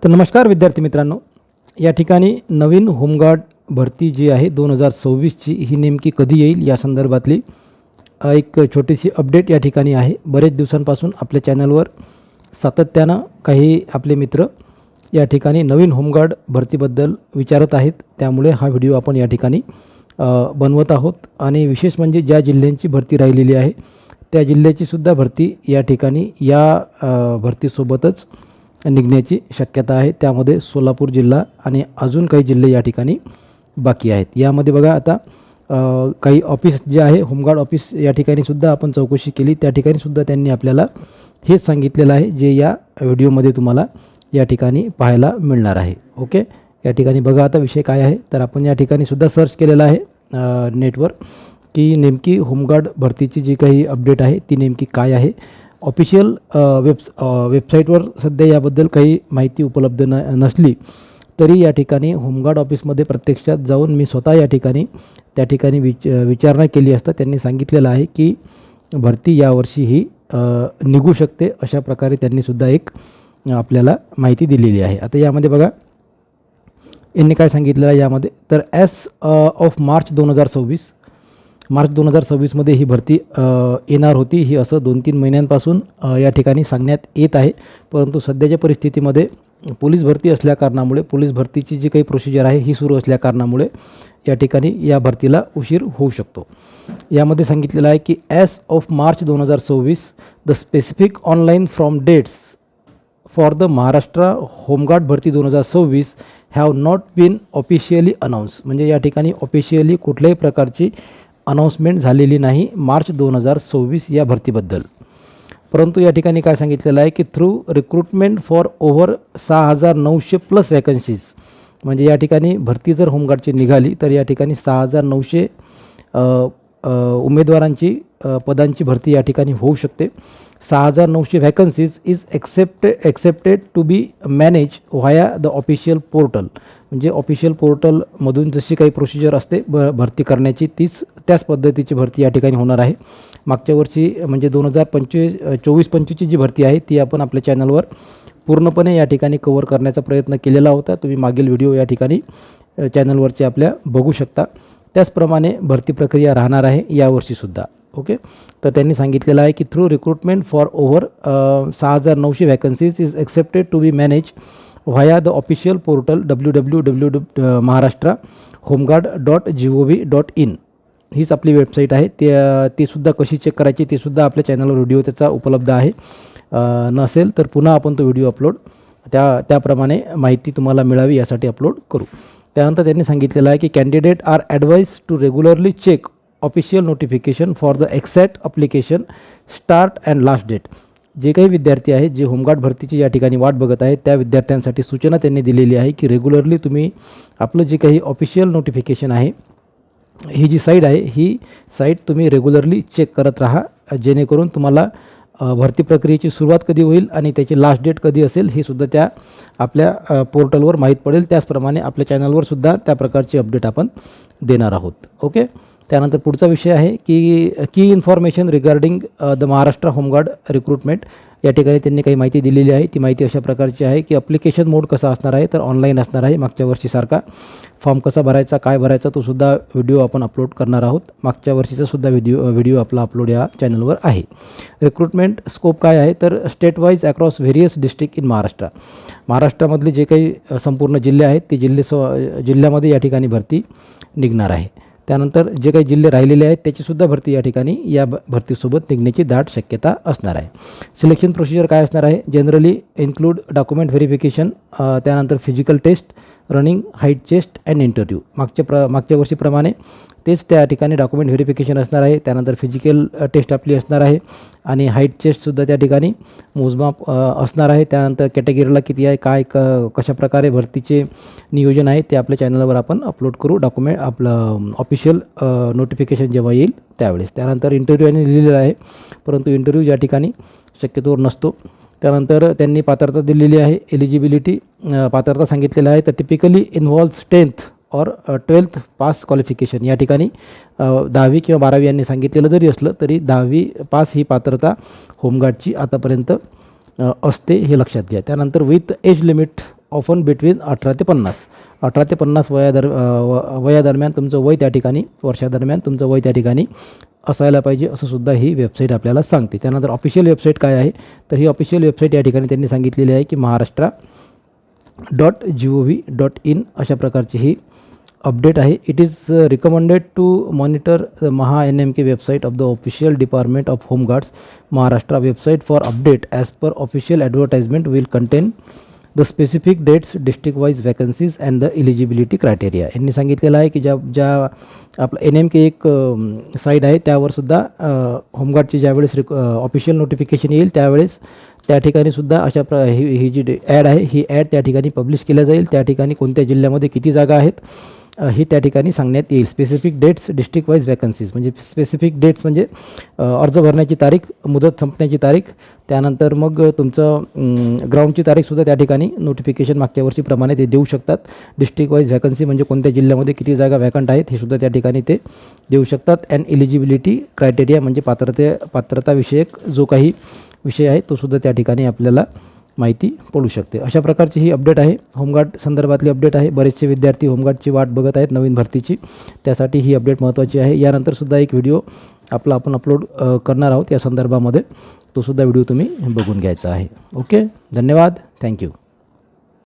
तर नमस्कार विद्यार्थी मित्रांनो, या ठिकाणी नवीन होमगार्ड भरती जी आहे 2026ची ही नेमकी कधी येईल या संदर्भातली एक छोटीशी अपडेट या ठिकाणी आहे। बरेच दिवसांपासून आपल्या चॅनलवर सातत्यानं काही आपले मित्र या ठिकाणी नवीन होमगार्ड भरतीबद्दल विचारत आहेत, त्यामुळे हा व्हिडिओ आपण या ठिकाणी बनवत आहोत। आणि विशेष म्हणजे ज्या जिल्ह्यांची भरती राहिलेली आहे त्या जिल्ह्याची सुद्धा भरती या ठिकाणी या भरतीसोबतच निघण्याची शक्यता आहे। त्यामध्ये सोलापूर जिल्हा आणि अजून काही जिल्हे या ठिकाणी बाकी आहेत। यामध्ये बघा आता काही ऑफिस जे आहे होमगार्ड ऑफिस या ठिकाणी सुद्धा आपण चौकशी केली, त्या ठिकाणी सुद्धा त्यांनी आपल्याला हेच सांगितलेलं आहे जे या व्हिडिओमध्ये तुम्हाला या ठिकाणी पाहायला मिळणार आहे। ओके, या ठिकाणी बघा आता विषय काय आहे, तर आपण या ठिकाणी सुद्धा सर्च केलेला आहे नेटवर की नेमकी होमगार्ड भरतीची जी काही अपडेट आहे ती नेमकी काय आहे। ऑफिशियल वेबसाईटवर सध्या याबद्दल काही माहिती उपलब्ध नसली तरी या ठिकाणी होमगार्ड ऑफिसमध्ये प्रत्यक्षात जाऊन मी स्वतः या ठिकाणी त्या ठिकाणी विचारणा केली असता त्यांनी सांगितलेलं आहे की भरती यावर्षी ही निघू शकते, अशा प्रकारे त्यांनी सुद्धा एक आपल्याला माहिती दिलेली आहे। आता यामध्ये बघा यांनी काय सांगितलेलं आहे यामध्ये, तर ऑफ मार्च 2026 मध्ये ही भरती येणार होती, ही असं 2-3 महिन्यांपासून या ठिकाणी सांगण्यात येत आहे। परंतु सध्याच्या परिस्थितीमध्ये पोलीस भरती असल्याकारणामुळे पोलीस भरतीची जी काही प्रोसिजर आहे ही सुरू असल्याकारणामुळे या ठिकाणी या भरतीला उशीर होऊ शकतो। यामध्ये सांगितलेलं आहे की of March 2026 the specific online from dates for the Maharashtra home guard भरती 2026 have not been officially announce, म्हणजे या ठिकाणी ऑफिशियली कुठल्याही प्रकारची अनाऊन्समेंट झालेली नाही मार्च 2026 या भरतीबद्दल। परंतु या ठिकाणी काय सांगितलेलं आहे की through recruitment for over 6,900 plus vacancies, म्हणजे या ठिकाणी भरती जर होमगार्डची निघाली तर या ठिकाणी 6,900 उमेदवारांची पदांची भरती या ठिकाणी होऊ शकते। 6,900 vacancies is accepted to be manage via the official portal, म्हणजे ऑफिशियल पोर्टलमधून जशी काही प्रोसिजर असते भरती करण्याची त्याच पद्धतीची भरती या ठिकाणी होणार आहे। मागच्या वर्षी म्हणजे 2024-25ची जी भरती आहे ती आपण आपल्या चॅनलवर पूर्णपणे या ठिकाणी कव्हर करण्याचा प्रयत्न केलेला होता, तुम्ही मागील व्हिडिओ या ठिकाणी चॅनलवरचे आपल्या बघू शकता। त्याचप्रमाणे भरती प्रक्रिया राहणार आहे यावर्षीसुद्धा। ओके, तर त्यांनी सांगितलेलं आहे की through recruitment for over 6,900 vacancies is accepted to be manage via the official portal www.maharashtrahomeguard.gov.in हीच आपली वेबसाईट आहे। ती सुद्धा कशी चेक करायची ते सुद्धा आपल्या चॅनलवर व्हिडिओ त्याचा उपलब्ध आहे, नसेल तर पुन्हा आपण तो व्हिडिओ अपलोड त्याप्रमाणे माहिती तुम्हाला मिळावी यासाठी अपलोड करू। त्यानंतर त्यांनी सांगितलेलं आहे की candidate are advise to regularly check official notification for the exact application start and last date, जे काही विद्यार्थी आहेत जे होमगार्ड भरतीची या ठिकाणी वाट बघत आहेत त्या विद्यार्थ्यांसाठी सूचना त्यांनी दिलेली आहे की रेग्युलरली तुम्ही आपलं जे काही ऑफिशियल नोटिफिकेशन आहे ही जी साईट आहे ही साईट तुम्ही रेग्युलरली चेक करत राहा, जेणेकरून तुम्हाला भरती प्रक्रियेची सुरुवात कधी होईल आणि त्याची लास्ट डेट कधी असेल हे सुद्धा त्या आपल्या पोर्टलवर माहीत पडेल। त्याचप्रमाणे आपल्या चॅनलवर सुद्धा त्या प्रकारची अपडेट आपण देणार आहोत। ओके, त्यानंतर पुढचा विषय आहे की information regarding the Maharashtra home guard recruitment, या ठिकाणी त्यांनी काही माहिती दिलेली आहे। ती माहिती अशा प्रकारची आहे की ॲप्लिकेशन मोड कसा असणार आहे, तर ऑनलाईन असणार आहे मागच्या वर्षीसारखा। फॉर्म कसा भरायचा, काय भरायचा तो सुद्धा व्हिडिओ आपण अपलोड करणार आहोत। मागच्या वर्षीचा सुद्धा व्हिडिओ आपला अपलोड या चॅनलवर आहे। रिक्रुटमेंट स्कोप काय आहे, तर state wise across various district in महाराष्ट्रामधले जे काही संपूर्ण जिल्हे आहेत ते जिल्ह्यामध्ये या ठिकाणी भरती निघणार आहे। त्यानंतर जे काही जिल्हे राहिलेले आहेत त्याचीसुद्धा भरती या ठिकाणी या भरतीसोबत निघण्याची दाट शक्यता असणार आहे। सिलेक्शन प्रोसिजर काय असणार आहे, जनरली इन्क्लूड डॉक्युमेंट व्हेरिफिकेशन, त्यानंतर physical test, running, height chest and interview, मागच्या वर्षीप्रमाणे तेच त्या ठिकाणी डॉक्युमेंट व्हेरिफिकेशन असणार आहे। त्यानंतर फिजिकल टेस्ट आपली असणार आहे आणि हाईट टेस्टसुद्धा त्या ठिकाणी मोजमाप असणार आहे। त्यानंतर कॅटेगरीला किती आहे, काय कशाप्रकारे भरतीचे नियोजन आहे ते आपल्या चॅनलवर आपण अपलोड करू, आपलं ऑफिशियल नोटिफिकेशन जेव्हा येईल त्यावेळेस। त्यानंतर इंटरव्ह्यू यांनी लिहिलेलं आहे, परंतु इंटरव्ह्यू या ठिकाणी शक्यतोवर नसतो। त्यानंतर त्यांनी पात्रता दिलेली आहे, एलिजिबिलिटी पात्रता सांगितलेलं आहे, तर टिपिकली इन्व्हॉल्व्स 10th और 12th पास क्वालिफिकेशन, या ठिकाणी 10वी किंवा 12वी यांनी सांगितलेलं जरी असलं तरी 10वी पास ही पात्रता होमगार्डची आतापर्यंत असते, हे लक्षात घ्या। त्यानंतर with age limit often between 18 ते 50. 18 ते 50 वयादरम्यान तुमचं वय त्या ठिकाणी, वर्षादरम्यान तुमचं वय त्या ठिकाणी असायला पाहिजे, असं सुद्धा ही वेबसाईट आपल्याला सांगते. त्यानंतर ऑफिशियल वेबसाईट काय आहे, तर ही ऑफिशियल वेबसाईट या ठिकाणी त्यांनी सांगितलेली आहे की महाराष्ट्र.gov.in अशा प्रकारची ही अपडेट आहे. It is recommended to monitor Maha NMK website of the official department of home guards Maharashtra. Website for update as per official advertisement will contain the specific dates, district wise vacancies and the eligibility criteria. यांनी सांगितलेलं आहे की ज्या आपलं NMK एक site आहे त्यावरसुद्धा होमगार्डची ज्यावेळेस official notification येईल त्यावेळेस त्या ठिकाणी सुद्धा अशा ही जी ॲड आहे ही ॲड त्या ठिकाणी पब्लिश केल्या जाईल. त्या ठिकाणी कोणत्या जिल्ह्यामध्ये किती जागा आहेत ही त्या ठिकाणी सांगण्यात येईल. Specific dates, district wise vacancies म्हणजे स्पेसिफिक डेट्स म्हणजे अर्ज भरण्याची तारीख, मुदत संपण्याची तारीख, त्यानंतर मग तुमचं ग्राउंडची तारीखसुद्धा त्या ठिकाणी नोटिफिकेशन मागच्या वर्षीप्रमाणे ते देऊ शकतात. डिस्ट्रिक्ट वाईज वॅकन्सी म्हणजे कोणत्या जिल्ह्यामध्ये किती जागा वॅकंट आहेत हे सुद्धा त्या ठिकाणी ते देऊ शकतात. अँड एलिजिबिलिटी क्रायटेरिया म्हणजे पात्रताविषयक जो काही विषय आहे तो सुद्धा त्या ठिकाणी आपल्याला माहिती पडू शकते. अशा प्रकारची ही अपडेट आहे, होमगार्ड संदर्भातली अपडेट आहे. बरेचसे विद्यार्थी होमगार्डची वाट बघत आहेत नवीन भरतीची, त्यासाठी ही अपडेट महत्त्वाची आहे. यानंतर सुद्धा एक व्हिडिओ आपण अपलोड करणार आहोत या संदर्भामध्ये, तो सुद्धा व्हिडिओ तुम्ही बघून घ्यायचा आहे. ओके, धन्यवाद, थँक्यू.